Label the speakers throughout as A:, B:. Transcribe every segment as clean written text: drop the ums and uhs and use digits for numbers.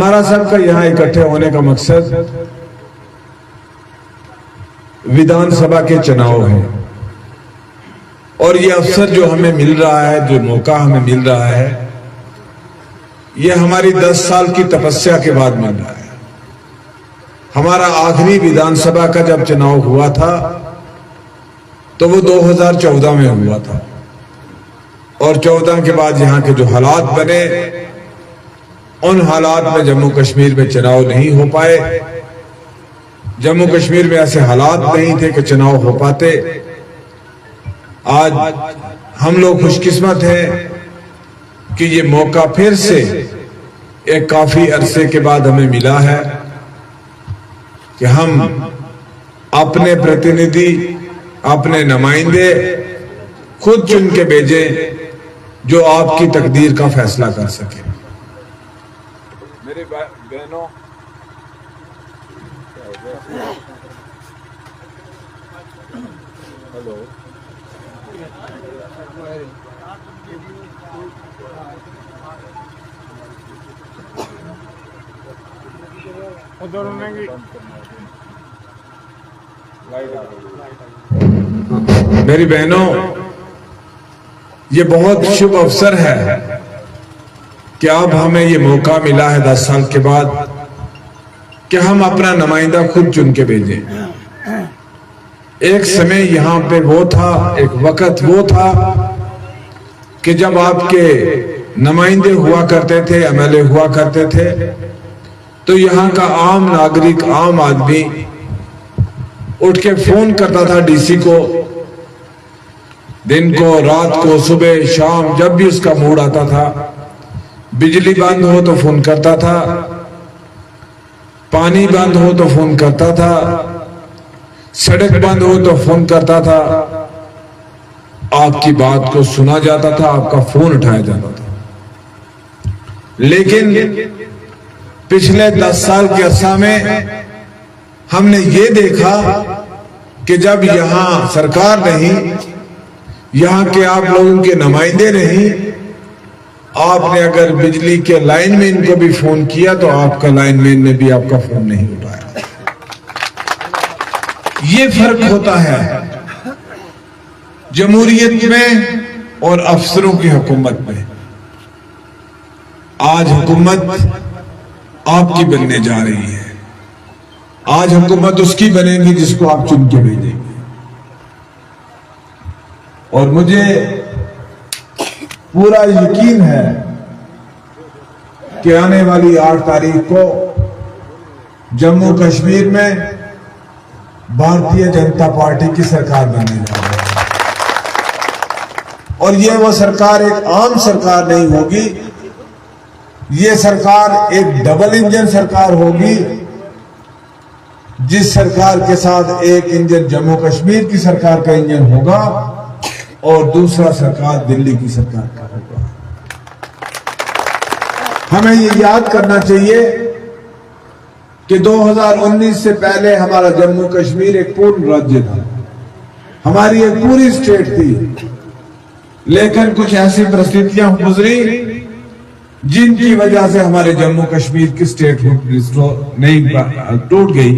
A: हमारा सबका यहाँ इकट्ठे होने का मकसद विधानसभा के चुनाव है और ये अवसर जो हमें मिल रहा है, जो मौका हमें मिल रहा है, ये हमारी 10 साल की तपस्या के बाद मिल रहा है। हमारा आखिरी विधानसभा का जब चुनाव हुआ था तो वो 2014 में हुआ था और 14 के बाद यहाँ के जो हालात बने, उन हालात में जम्मू कश्मीर में चुनाव नहीं हो पाए। जम्मू कश्मीर में ऐसे हालात नहीं थे कि चुनाव हो पाते। आज हम लोग खुशकिस्मत हैं कि ये मौका फिर से एक काफी अरसे के बाद हमें मिला है कि हम अपने प्रतिनिधि, अपने नुमाइंदे खुद चुन के भेजें जो आपकी तकदीर का फैसला कर सके। मेरे बहनों, हेलो, मेरी बहनों, ये बहुत शुभ अवसर है कि अब हमें ये मौका मिला है 10 साल के बाद कि हम अपना नुमाइंदा खुद चुन के भेजें। एक समय यहाँ पे वो था, एक वक्त वो था कि जब आपके नुमाइंदे हुआ करते थे, एमएलए हुआ करते थे, तो यहाँ का आम नागरिक, आम आदमी उठ के फोन करता था डीसी को, दिन को, रात को, सुबह शाम, जब भी उसका मूड आता था। बिजली बंद हो तो फोन करता था, पानी बंद हो तो फोन करता था, सड़क बंद हो तो फोन करता था। आपकी बात को सुना जाता था, आपका फोन उठाया जाता था। लेकिन पिछले 10 साल के अरसा में हमने ये देखा कि जब यहां सरकार नहीं, यहां के आप लोगों के नुमाइंदे नहीं, आपने अगर बिजली के लाइनमैन को भी फोन किया तो आपका लाइनमैन ने भी आपका फोन नहीं उठाया। ये फर्क होता है जमहूरियत में और अफसरों की हुकूमत में। आज हुकूमत आपकी बनने जा रही है। आज हुकूमत उसकी बनेगी जिसको आप चुन के भेजेंगे। और मुझे पूरा यकीन है कि आने वाली 8 तारीख को जम्मू कश्मीर में भारतीय जनता पार्टी की सरकार बनने जा रही है। और ये वो सरकार एक आम सरकार नहीं होगी, ये सरकार एक डबल इंजन सरकार होगी। जिस सरकार के साथ एक इंजन जम्मू कश्मीर की सरकार का इंजन होगा और दूसरा सरकार दिल्ली की सरकार का होगा। हमें ये याद करना चाहिए कि 2019 से पहले हमारा जम्मू कश्मीर एक पूर्ण राज्य था, हमारी एक पूरी स्टेट थी। लेकिन कुछ ऐसी परिस्थितियां गुजरी जिनकी वजह से हमारे जम्मू कश्मीर की स्टेट नहीं टूट गई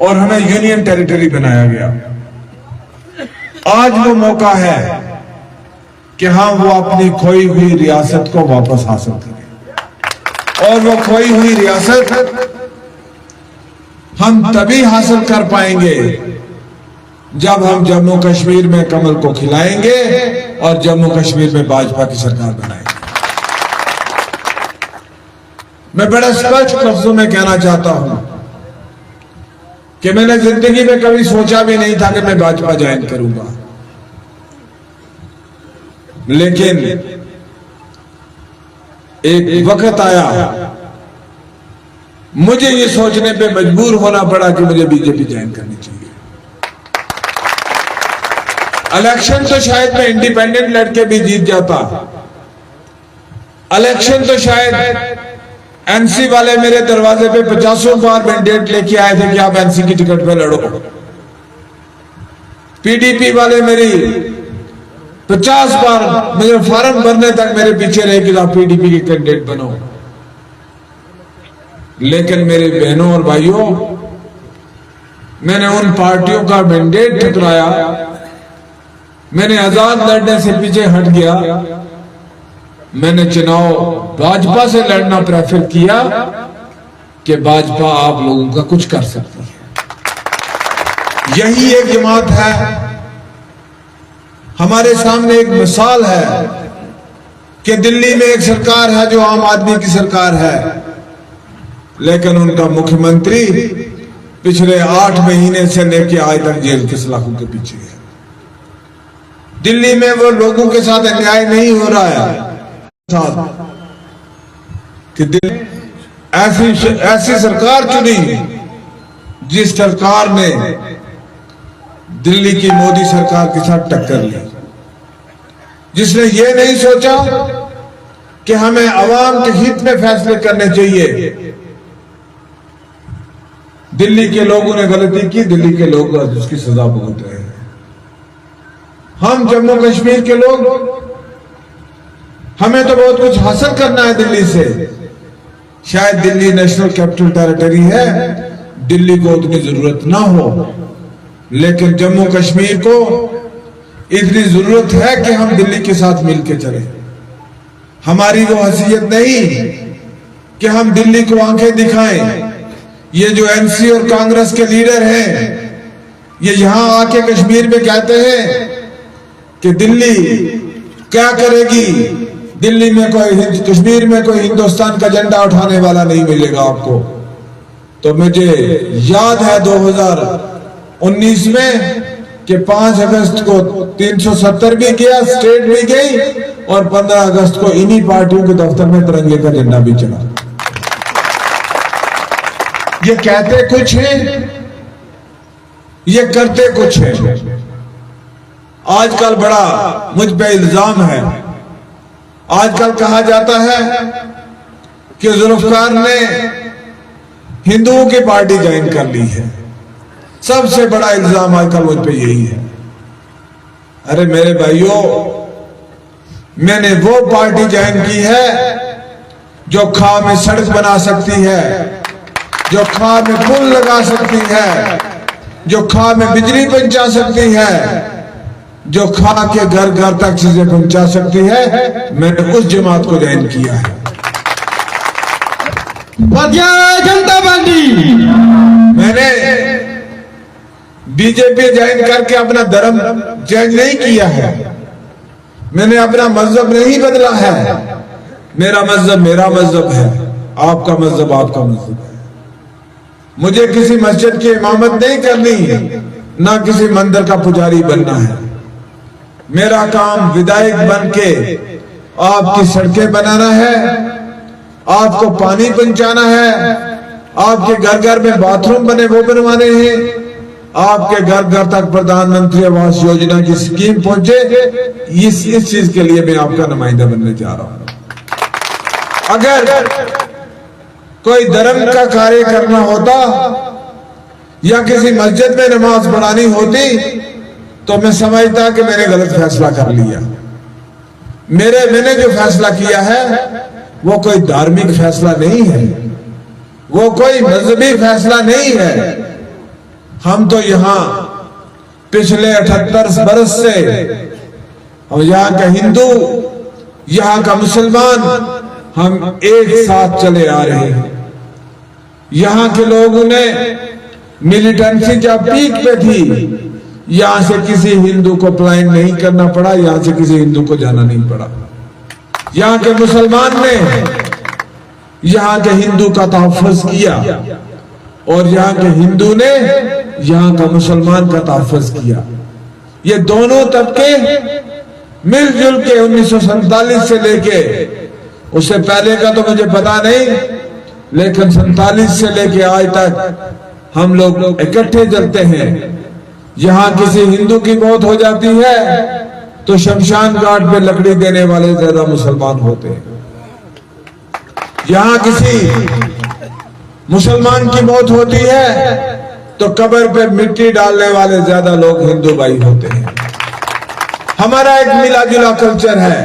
A: और हमें यूनियन टेरिटरी बनाया गया। आज वो मौका है कि हम वो अपनी खोई हुई रियासत को वापस हासिल करें। और वो खोई हुई रियासत हम तभी हासिल कर पाएंगे जब हम जम्मू कश्मीर में कमल को खिलाएंगे और जम्मू कश्मीर में भाजपा की सरकार बनाएंगे। मैं बड़ा स्पष्ट लफ्जों में कहना चाहता हूं कि मैंने जिंदगी में कभी सोचा भी नहीं था कि मैं भाजपा ज्वाइन करूंगा। लेकिन एक वक्त आया, मुझे ये सोचने पे मजबूर होना पड़ा कि मुझे बीजेपी ज्वाइन करनी चाहिए। इलेक्शन तो शायद मैं इंडिपेंडेंट लड़के भी जीत जाता, इलेक्शन तो शायद एनसी वाले मेरे दरवाजे पे 50 बार मैंडेट लेके आए थे कि आप एनसी की टिकट पे लड़ो। पीडीपी वाले मेरी 50 बार मेरे फॉर्म भरने तक मेरे पीछे रहे कि आप पीडीपी के कैंडिडेट बनो। लेकिन मेरे बहनों और भाइयों, मैंने उन पार्टियों का मैंडेट ठुकराया, मैंने आजाद लड़ने से पीछे हट गया, मैंने चुनाव भाजपा से लड़ना प्रेफर किया कि भाजपा आप लोगों का कुछ कर सकती है। यही एक जमात है, हमारे सामने एक मिसाल है कि दिल्ली में एक सरकार है जो आम आदमी की सरकार है, लेकिन उनका मुख्यमंत्री पिछले 8 महीने से लेकर आज तक जेल के सलाखों के पीछे है। दिल्ली में वो लोगों के साथ अन्याय नहीं हो रहा है कि ऐसी सरकार चुनी जिस सरकार ने दिल्ली की मोदी सरकार के साथ टक्कर ली, जिसने ये नहीं सोचा कि हमें अवाम के हित में फैसले करने चाहिए। दिल्ली के लोगों ने गलती की, दिल्ली के लोग उसकी सजा भुगत रहे हैं। हम जम्मू कश्मीर के लोग, हमें तो बहुत कुछ हासिल करना है दिल्ली से। शायद दिल्ली नेशनल कैपिटल टेरिटरी है, दिल्ली को उतनी जरूरत ना हो, लेकिन जम्मू कश्मीर को इतनी जरूरत है कि हम दिल्ली के साथ मिलकर चलें। हमारी वो हैसियत नहीं कि हम दिल्ली को आंखें दिखाएं। ये जो एनसी और कांग्रेस के लीडर हैं, ये यहां आके कश्मीर में कहते हैं कि दिल्ली क्या करेगी, दिल्ली में कोई, कश्मीर में कोई हिंदुस्तान का झंडा उठाने वाला नहीं मिलेगा आपको। तो मुझे याद है 2019 में कि 5 अगस्त को 370 भी गया, स्टेट भी गई, और 15 अगस्त को इन्हीं पार्टियों के दफ्तर में तिरंगे का झंडा भी चला। ये कहते कुछ हैं, ये करते कुछ हैं। आजकल बड़ा मुझ पे इल्जाम है, आजकल कहा जाता है कि जुल्फकार ने हिंदुओं की पार्टी ज्वाइन कर ली है। सबसे बड़ा इल्जाम आजकल मुझ पे यही है। अरे मेरे भाइयों, मैंने वो पार्टी ज्वाइन की है जो खा में सड़क बना सकती है, जो खा में पुल लगा सकती है, जो खा में बिजली पहुंचा सकती है, जो खा के घर घर तक चीजें पहुंचा सकती है। मैंने उस जमात को ज्वाइन किया है।
B: भारतीय जनता पार्टी।
A: मैंने बीजेपी ज्वाइन करके अपना धर्म चेंज नहीं किया है, मैंने अपना मजहब नहीं बदला है। मेरा मजहब मेरा मजहब है, आपका मजहब आपका मजहब है। मुझे किसी मस्जिद की इमामत नहीं करनी है, ना किसी मंदिर का पुजारी बनना है। मेरा काम विधायक बन के आपकी सड़कें बनाना है, आपको पानी पहुंचाना है, आपके घर घर में बाथरूम बने वो बनवाने हैं, आपके घर घर तक प्रधानमंत्री आवास योजना की स्कीम पहुंचे। इस चीज के लिए मैं आपका नुमाइंदा बनने जा रहा हूं। अगर कोई धर्म का कार्य करना होता या किसी मस्जिद में नमाज पढ़ानी होती तो मैं समझता कि मैंने गलत फैसला कर लिया। मैंने जो फैसला किया है वो कोई धार्मिक फैसला नहीं है, वो कोई मजहबी फैसला नहीं है। हम तो यहां पिछले 78 बरस से हम यहाँ का हिंदू, यहाँ का मुसलमान, हम एक साथ चले आ रहे हैं। यहाँ के लोगों ने मिलिटेंसी जब पीक पे थी, यहां से किसी हिंदू को पलायन नहीं करना पड़ा, यहां से किसी हिंदू को जाना नहीं पड़ा। यहाँ के मुसलमान ने यहाँ के हिंदू का तहफ़्फ़ुज़ किया और यहाँ के हिंदू ने यहाँ का मुसलमान का तहफ़्फ़ुज़ किया। ये दोनों तबके मिलजुल के 1947 से लेके, उससे पहले का तो मुझे पता नहीं, लेकिन 47 से लेके आज तक हम लोग इकट्ठे चलते हैं। यहां किसी हिंदू की मौत हो जाती है तो शमशान घाट पे लकड़ी देने वाले ज्यादा मुसलमान होते हैं। यहां किसी मुसलमान की मौत होती है तो कब्र पे मिट्टी डालने वाले ज्यादा लोग हिंदू भाई होते हैं। हमारा एक मिला जुला कल्चर है।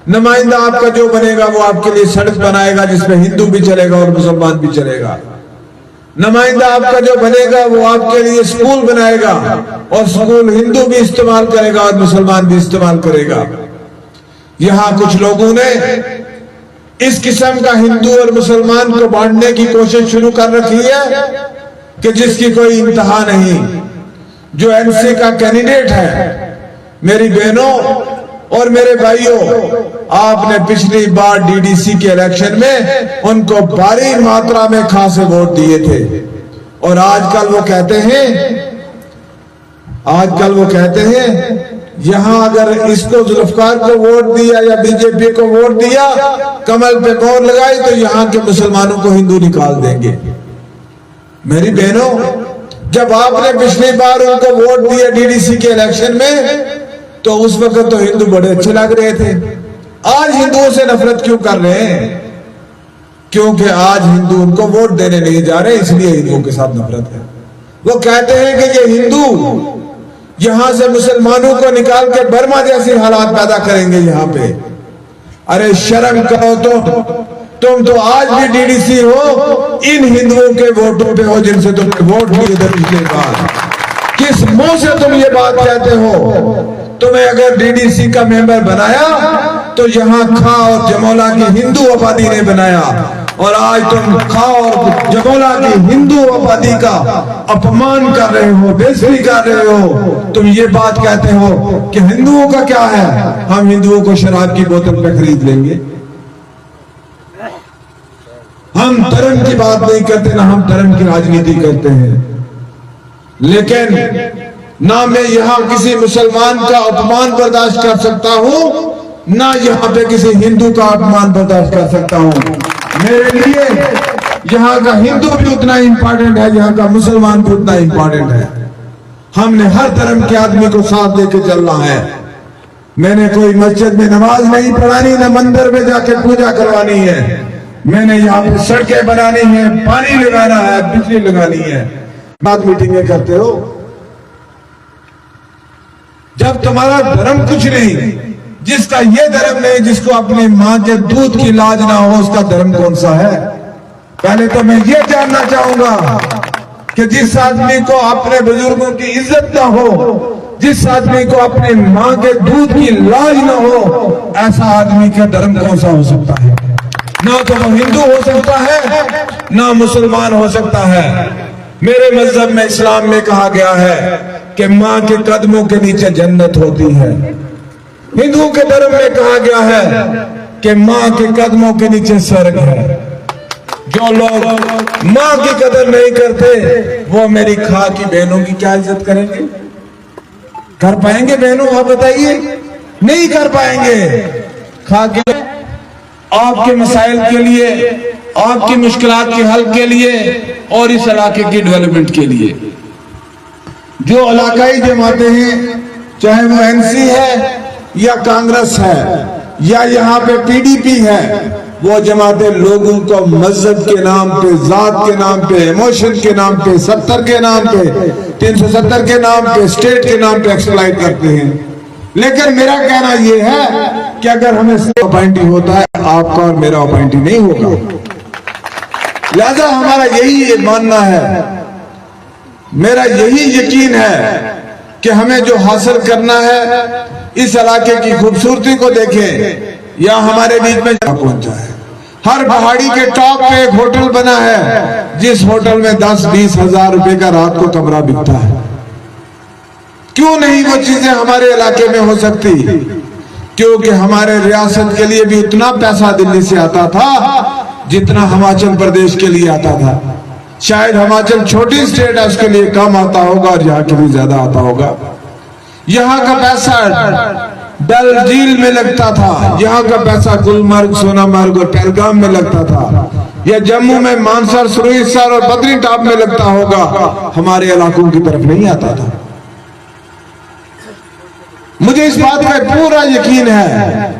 A: नुमाइंदा आपका जो बनेगा वो आपके लिए सड़क बनाएगा जिसमें हिंदू भी चलेगा और मुसलमान भी चलेगा। नुमाइंदा आपका जो बनेगा वो आपके लिए स्कूल बनाएगा और स्कूल हिंदू भी इस्तेमाल करेगा और मुसलमान भी इस्तेमाल करेगा। यहां कुछ लोगों ने इस किस्म का हिंदू और मुसलमान को बांटने की कोशिश शुरू कर रखी है कि जिसकी कोई इंतहा नहीं। जो एनसी का कैंडिडेट है, मेरी बहनों और मेरे भाइयों, आपने पिछली बार डीडीसी के इलेक्शन में उनको भारी मात्रा में खासे वोट दिए थे और आजकल वो कहते हैं यहां अगर इसको जुल्फकार को वोट दिया या बीजेपी को वोट दिया, कमल पे मोहर लगाई तो यहां के मुसलमानों को हिंदू निकाल देंगे। मेरी बहनों, जब आपने पिछली बार उनको वोट दिया डीडीसी के इलेक्शन में तो उस वक्त तो हिंदू बड़े अच्छे लग रहे थे। आज हिंदुओं से नफरत क्यों कर रहे हैं? क्योंकि आज हिंदू उनको वोट देने नहीं जा रहे, इसलिए हिंदुओं के साथ नफरत है। वो कहते हैं कि ये हिंदू यहां से मुसलमानों को निकाल के बर्मा जैसे हालात पैदा करेंगे यहां पे। अरे शर्म करो, तुम तो आज भी डीडीसी हो, इन हिंदुओं के वोटों पे हो जिनसे तुमने वोट लिए थे पिछले बार। किस मुंह से तुम ये बात कहते हो? तुम्हें अगर डीडीसी का मेंबर बनाया तो यहाँ खा और जमोला की हिंदू आबादी ने बनाया और आज तुम खा और जमोला की हिंदू आबादी का अपमान कर रहे हो, बेइज्जती कर रहे हो। तुम ये बात कहते हो कि हिंदुओं का क्या है, हम हिंदुओं को शराब की बोतल पे खरीद लेंगे। हम धर्म की बात नहीं करते, ना हम धर्म की राजनीति करते हैं, लेकिन ना मैं यहां किसी मुसलमान का अपमान बर्दाश्त कर सकता हूं, ना यहां पे किसी हिंदू का अपमान बर्दाश्त कर सकता हूं। मेरे लिए यहां का हिंदू भी उतना इंपॉर्टेंट है, यहां का मुसलमान भी उतना इंपॉर्टेंट है। हमने हर धर्म के आदमी को साथ लेके चलना है। मैंने कोई मस्जिद में नमाज नहीं पढ़ानी, ना मंदिर में जाके पूजा करवानी है। मैंने यहाँ पे सड़कें बनानी है, पानी लगाना है, बिजली लगानी है। बात मीटिंगें करते हो, जब तुम्हारा धर्म कुछ नहीं, जिसका ये धर्म नहीं, जिसको अपनी मां के दूध की लाज ना हो, उसका धर्म कौन सा है? पहले तो मैं ये जानना चाहूंगा कि जिस आदमी को अपने बुजुर्गों की इज्जत ना हो, जिस आदमी को अपने मां के दूध की लाज ना हो, ऐसा आदमी का धर्म कौन सा हो सकता है? ना तो वो हिंदू हो सकता है, ना मुसलमान हो सकता है। मेरे मजहब में, इस्लाम में कहा गया है कि मां के कदमों के नीचे जन्नत होती है। हिंदुओं के धर्म में कहा गया है कि मां के कदमों के नीचे स्वर्ग है। जो लोग मां की कदर नहीं करते, वो मेरी खा की बहनों की क्या इज्जत करेंगे? कर पाएंगे बहनों? आप बताइए, नहीं कर पाएंगे। खा के आपके मसाइल के लिए, आपकी मुश्किलात के हल के लिए और इस इलाके की डेवलपमेंट के लिए जो इलाकाई जमातें हैं, चाहे वो एनसी है या कांग्रेस है या यहाँ पे पीडीपी है, वो जमातें लोगों को मजहब के नाम पे, जात के नाम पे, इमोशन के नाम पे, 70 के नाम पे, 370 के नाम पे, स्टेट के नाम पे एक्सप्लॉइट करते हैं। लेकिन मेरा कहना यह है कि अगर हमें अपॉइंटी होता है, आपका और मेरा अपॉइंटी नहीं होगा। लिहाजा हमारा यही मानना है, मेरा यही यकीन है कि हमें जो हासिल करना है, इस इलाके की खूबसूरती को देखें या हमारे बीच में पहुंचा है। हर पहाड़ी के टॉप पे एक होटल बना है, जिस होटल में 10-20 हजार रुपए का रात को कमरा बिकता है। क्यों नहीं वो चीजें हमारे इलाके में हो सकती? क्योंकि हमारे रियासत के लिए भी उतना पैसा दिल्ली से आता था जितना हिमाचल प्रदेश के लिए आता था। शायद हिमाचल छोटी स्टेट है, उसके लिए कम आता होगा और यहाँ के लिए ज्यादा आता होगा। यहाँ का पैसा डल झील में लगता था, यहाँ का पैसा गुलमर्ग, सोनामर्ग और पहलगाम में लगता था, या जम्मू में मानसर, सुरईसर और बद्री टॉप में लगता होगा, हमारे इलाकों की तरफ नहीं आता था। मुझे इस बात में पूरा यकीन है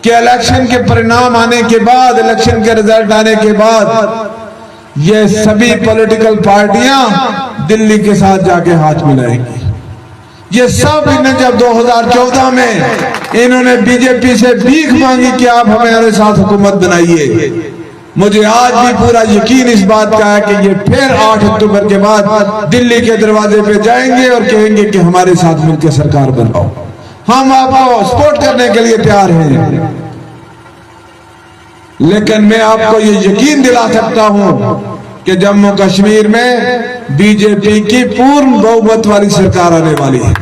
A: कि इलेक्शन के परिणाम आने के बाद, इलेक्शन के रिजल्ट आने के बाद, ये सभी पॉलिटिकल पार्टियां दिल्ली के साथ जाके हाथ मिलाएंगी। ये सब इन्हें जब 2014 में इन्होंने बीजेपी से भीख मांगी कि आप हमारे साथ हुकूमत बनाइए, मुझे आज भी पूरा यकीन इस बात का है कि ये फिर 8 अक्टूबर के बाद दिल्ली के दरवाजे पे जाएंगे और कहेंगे कि हमारे साथ मिलकर सरकार बनाओ। हम आपको सपोर्ट करने के लिए तैयार हैं, लेकिन मैं आपको ये यकीन दिला सकता हूं कि जम्मू कश्मीर में बीजेपी की पूर्ण बहुमत वाली सरकार आने वाली है।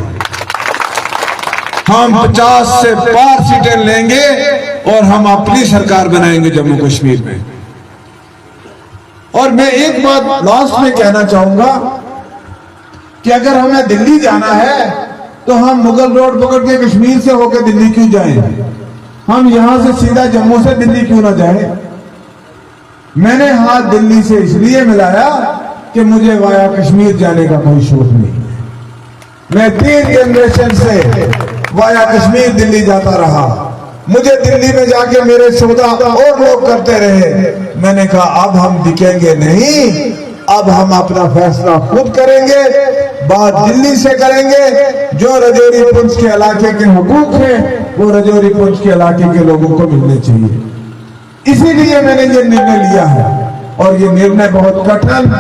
A: हम 50 से पार सीटें लेंगे और हम अपनी सरकार बनाएंगे जम्मू कश्मीर में। और मैं एक बात लास्ट में कहना चाहूंगा कि अगर हमें दिल्ली जाना है तो हम मुगल रोड पकड़ के कश्मीर से होकर दिल्ली क्यों जाएं? हम यहां से सीधा जम्मू से दिल्ली क्यों ना जाएं? मैंने हाथ दिल्ली से इसलिए मिलाया कि मुझे वाया कश्मीर जाने का कोई शौक नहीं है। मैं 3 जनरेशन से वाया कश्मीर दिल्ली जाता रहा। मुझे दिल्ली में जाके मेरे सौदा और लोग करते रहे। मैंने कहा अब हम दिखेंगे नहीं, अब हम अपना फैसला खुद करेंगे, बात दिल्ली से करेंगे। जो रजौरी पुंछ के इलाके के हुकूक हैं वो रजौरी पुंछ के इलाके के लोगों को मिलने चाहिए। इसीलिए मैंने ये निर्णय लिया है और ये निर्णय बहुत कठिन,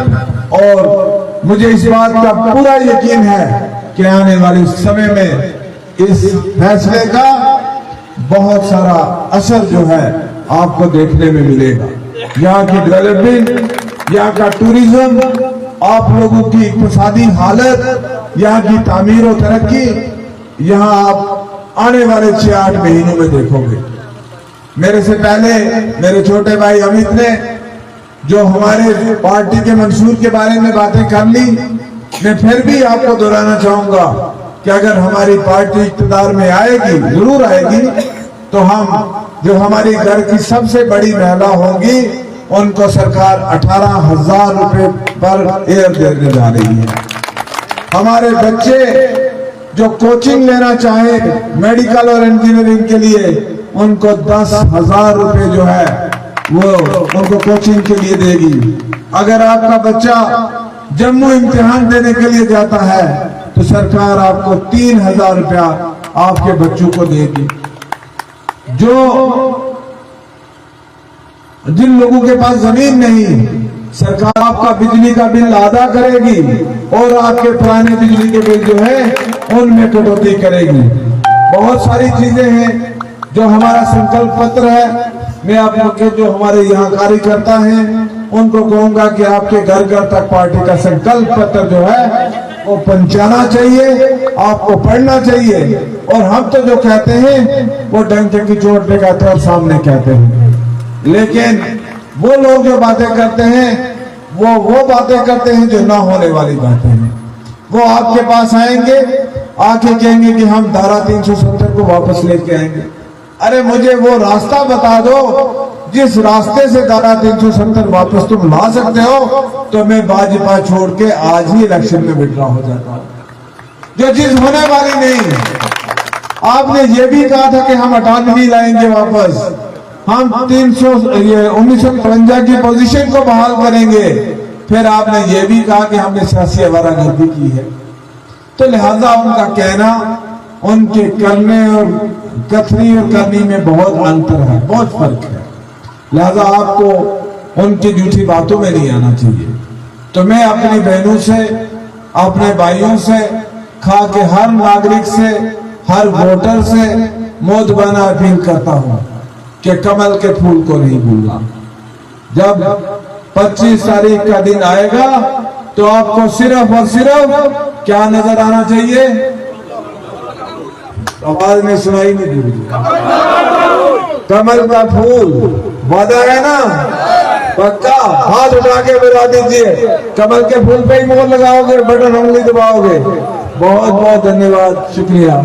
A: और मुझे इस बात का पूरा यकीन है कि आने वाले समय में इस फैसले का बहुत सारा असर जो है आपको देखने में मिलेगा। यहाँ की डेवलपमेंट, यहाँ का टूरिज्म, आप लोगों की इक्तिसादी हालत, यहाँ की तामीर और तरक्की यहाँ आप आने वाले 6-8 महीनों में देखोगे। मेरे से पहले मेरे छोटे भाई अमित ने जो हमारे पार्टी के मंशूर के बारे में बातें कर ली, मैं फिर भी आपको दोहराना चाहूंगा कि अगर हमारी पार्टी इक़्तिदार में आएगी, जरूर आएगी, तो हम जो हमारी घर की सबसे बड़ी महिला होंगी उनको सरकार 18,000 रुपए पर एयर देने जा रही है। हमारे बच्चे जो कोचिंग लेना चाहे मेडिकल और इंजीनियरिंग के लिए, उनको 10,000 रुपए जो है वो उनको कोचिंग के लिए देगी। अगर आपका बच्चा जम्मू इम्तिहान देने के लिए जाता है तो सरकार आपको 3,000 रुपया आपके बच्चों को देगी। जो जिन लोगों के पास जमीन नहीं, सरकार आपका बिजली का बिल अदा करेगी और आपके पुराने बिजली के बिल जो है उनमें कटौती करेगी। बहुत सारी चीजें हैं जो हमारा संकल्प पत्र है। मैं आप लोग के जो हमारे यहाँ कार्यकर्ता हैं उनको कहूंगा कि आपके घर घर तक पार्टी का संकल्प पत्र जो है वो पहुंचाना चाहिए, आपको पढ़ना चाहिए। और हम तो जो कहते हैं वो डंके की चोट पे कहते हैं और सामने कहते हैं, लेकिन वो लोग जो बातें करते हैं वो बातें करते हैं जो ना होने वाली बातें हैं। वो आपके पास आएंगे, आके कहेंगे कि हम धारा 370 को वापस लेके आएंगे। अरे मुझे वो रास्ता बता दो जिस रास्ते से धारा 370 वापस तुम ला सकते हो, तो मैं भाजपा छोड़ के आज ही इलेक्शन में विड्रॉ हो जाता हूं। जो चीज होने वाली नहीं। आपने ये भी कहा था कि हम अटानवी लाएंगे वापस, हम 1953 की पोजीशन को बहाल करेंगे। फिर आपने ये भी कहा कि हमने सियासी आवारागर्दी की है। तो लिहाजा उनका कहना, उनके करने और कथनी और करनी में बहुत अंतर है, बहुत फर्क है। लिहाजा आपको उनकी झूठी बातों में नहीं आना चाहिए। तो मैं अपनी बहनों से, अपने भाइयों से, खा के हर नागरिक से, हर वोटर से मोदबाना अपील करता हूं कि कमल के फूल को नहीं भूलना। जब 25 तारीख का दिन आएगा तो आपको सिर्फ और सिर्फ क्या नजर आना चाहिए? आवाज में सुनाई नहीं दे रही। कमल का फूल, वादा है ना? पक्का हाथ उठा के बता दीजिए, कमल के फूल पे ही मोहर लगाओगे, बटन उंगली दबाओगे। बहुत बहुत धन्यवाद, शुक्रिया।